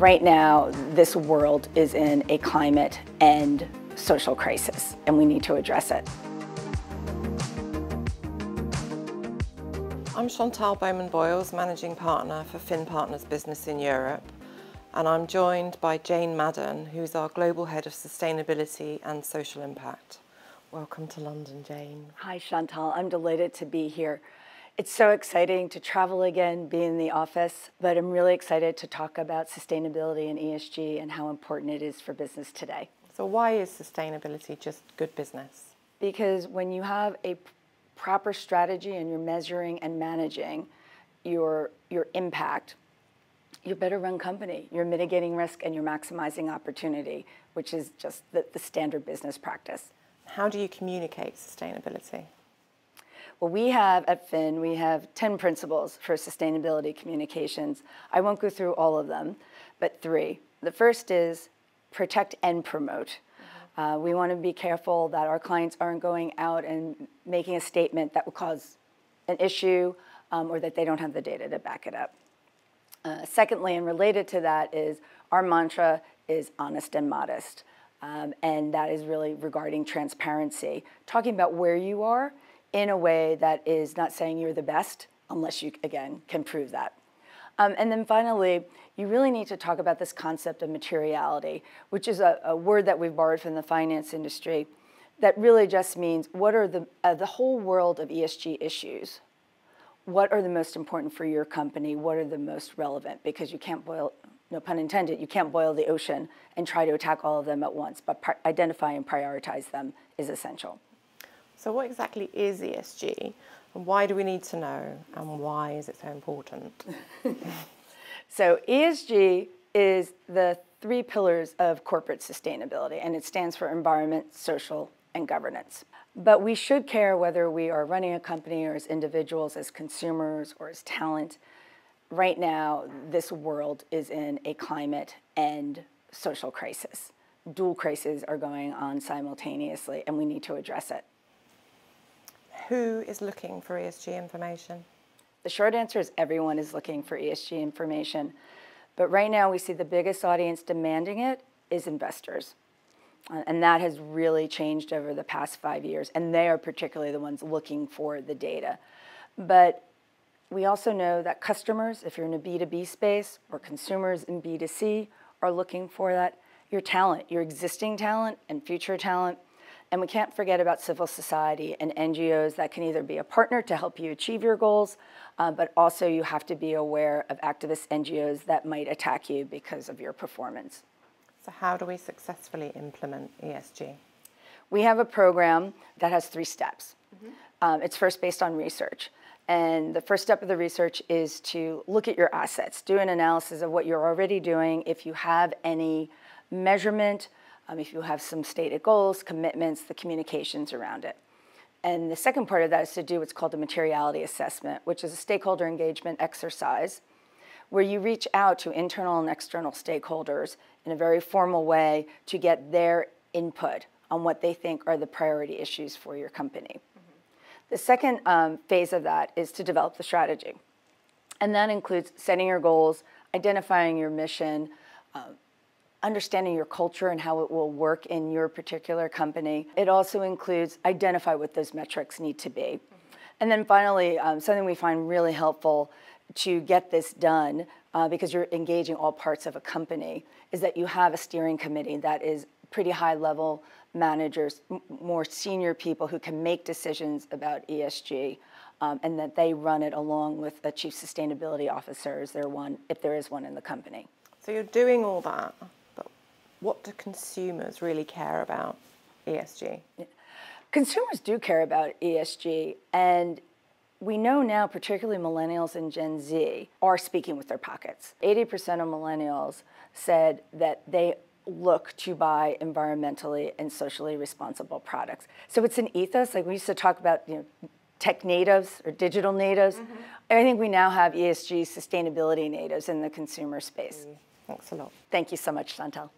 Right now, this world is in a climate and social crisis, and we need to address it. I'm Chantal Bowman-Boyles, Managing Partner for Fin Partners Business in Europe, and I'm joined by Jane Madden, who's our Global Head of Sustainability and Social Impact. Welcome to London, Jane. Hi, Chantal. I'm delighted to be here. It's so exciting to travel again, be in the office, but I'm really excited to talk about sustainability and ESG and how important it is for business today. So why is sustainability just good business? Because when you have a proper strategy and you're measuring and managing your impact, you're a better run company. You're mitigating risk and you're maximizing opportunity, which is just the standard business practice. How do you communicate sustainability? Well, we have at Fin, we have 10 principles for sustainability communications. I won't go through all of them, but 3. The first is protect and promote. We want to be careful that our clients aren't going out and making a statement that will cause an issue or that they don't have the data to back it up. Secondly, and related to that, is our mantra is honest and modest. And that is really regarding transparency, talking about where you are in a way that is not saying you're the best unless you, again, can prove that. And then finally, you really need to talk about this concept of materiality, which is a word that we've borrowed from the finance industry that really just means what are the whole world of ESG issues. What are the most important for your company? What are the most relevant? Because you can't boil, no pun intended, you can't boil the ocean and try to attack all of them at once, but identify and prioritize them is essential. So what exactly is ESG, and why do we need to know, and why is it so important? So ESG is the 3 pillars of corporate sustainability, and it stands for environment, social, and governance. But we should care whether we are running a company or as individuals, as consumers, or as talent. Right now, this world is in a climate and social crisis. Dual crises are going on simultaneously, and we need to address it. Who is looking for ESG information? The short answer is everyone is looking for ESG information. But right now, we see the biggest audience demanding it is investors. And that has really changed over the past 5 years. And they are particularly the ones looking for the data. But we also know that customers, if you're in a B2B space, or consumers in B2C, are looking for that. Your talent, your existing talent and future talent. And we can't forget about civil society and NGOs that can either be a partner to help you achieve your goals, but also you have to be aware of activist NGOs that might attack you because of your performance. So how do we successfully implement ESG? We have a program that has 3 steps. It's first based on research. And the first step of the research is to look at your assets, do an analysis of what you're already doing, if you have any measurement, if you have some stated goals, commitments, the communications around it. And the second part of that is to do what's called a materiality assessment, which is a stakeholder engagement exercise where you reach out to internal and external stakeholders in a very formal way to get their input on what they think are the priority issues for your company. The second phase of that is to develop the strategy. And that includes setting your goals, identifying your mission, understanding your culture and how it will work in your particular company. It also includes identify what those metrics need to be. And then finally, something we find really helpful to get this done, because you're engaging all parts of a company, is that you have a steering committee that is pretty high-level managers, more senior people who can make decisions about ESG, and that they run it along with a chief sustainability officer, if there is one in the company. So you're doing all that. What do consumers really care about ESG? Consumers do care about ESG, and we know now, particularly millennials and Gen Z, are speaking with their pockets. 80% of millennials said that they look to buy environmentally and socially responsible products. So it's an ethos. Like we used to talk about, tech natives or digital natives. I think we now have ESG sustainability natives in the consumer space. Thanks a lot. Thank you so much, Chantal.